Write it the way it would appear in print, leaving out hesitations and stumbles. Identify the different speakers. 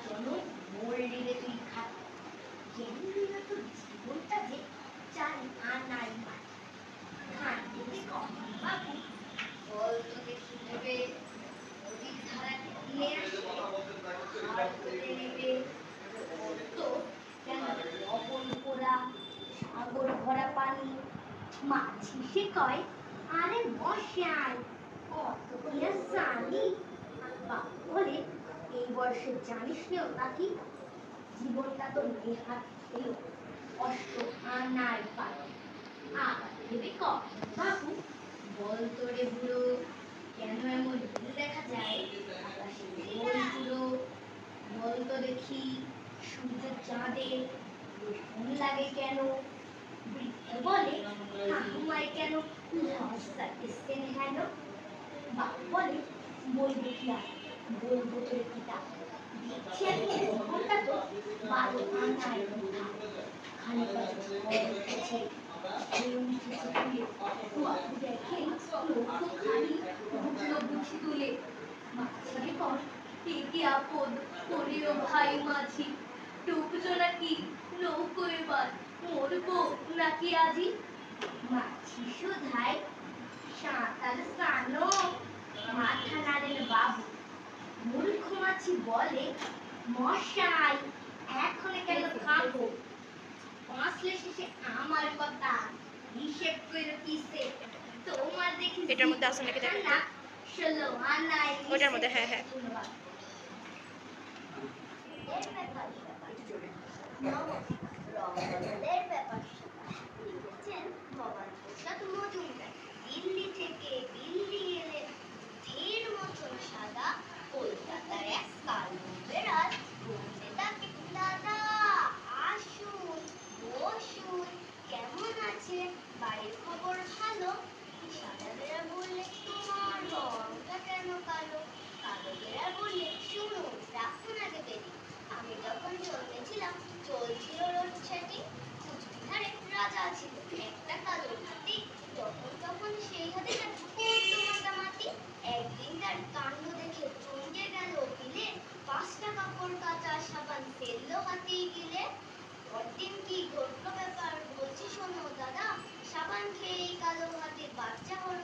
Speaker 1: জনম মরলি রে তুই খাট জ্ঞান দিল তোর জীবনটা যে জানি আর নাই মাঠ খান দিতে কম বাবু বল তো দেখি ভেবে নদীর ধারা টেনে আসে আর করে নেবে তো কেন লবণ পোড়া সাগর ভরা পানি মাছি সে কয় আরে মশাই কত কি আর জানি বাবু বলে এই বয়সে জানিস নেও নাকি জীবনটা তো নেহাত ছিল কষ্ট আনার পায় আবার ভেবে কম বাবু বল তো রে বুড়ো কেন এমন ভুল দেখা যায় আকাশে গোল পুরো বল তো দেখি সূর্য চাঁদে ঘুম লাগে কেন বৃদ্ধ বলে ঠাকুমায় কেন লজ্জা এসছেন হেন বাবু বলে বলবো কি আর বলবো তোর পিতা দেখছি আমি জীবনটা তো 12 আনার কথা খালি পাশে ঝড় উঠেছে ঢেউ উঠেছে তুলে বাবু দেখেন লোক খালি উঠলো বুঝি তুলে মাঝখানে কর কি আপদ করিও ভাই মাঝি ডুবছো নাকি নৌকো এবার মরবো নাকি আজি মাছি শুধায় সাঁতার জানো মাথা নাড়েন বাবু মূর্খ মাছি বলে মশাই এখন কেন থাকো বাঁচলে শেষে আমার কথা হিসেব করে কিসে তোমার দেখি
Speaker 2: এটার মধ্যে আছে নাকি দেখো
Speaker 1: না 16 আনাই
Speaker 2: ওটার মধ্যে হ্যাঁ হ্যাঁ
Speaker 1: রমজানের ব্যাপার লিখেছেন ভবান প্রসাদ মজুমদার দিল্লি থেকে দিল্লি এলে ধীর মতন সাদা কলকাতার এক কালো বেড়াল বলতে তাকে দাদা আসুন বসুন কেমন আছে বাড়ির খবর ভালো সাদা বেড়াল বললে তোমার রংটা কেন কালো কালো বেড়াল বললে শুনুন রাখুন আগে বেরি আমি যখন জন্মেছিলাম চলছিল রোড সেটিং কুচবিহারে রাজা ছিল একটা কালো হাতি যখন তখন সেই হাতিটা করতো মাতামাতি একদিন তার কাণ্ড দেখে চমকে গেল বিলে 5 টাকা কাপড় কাচা সাবান ফেললো হাতি গিলে পরদিন কি ঘটলো ব্যাপার বলছি শোনো দাদা সাবান খেয়ে কালো হাতির বাচ্চা হলো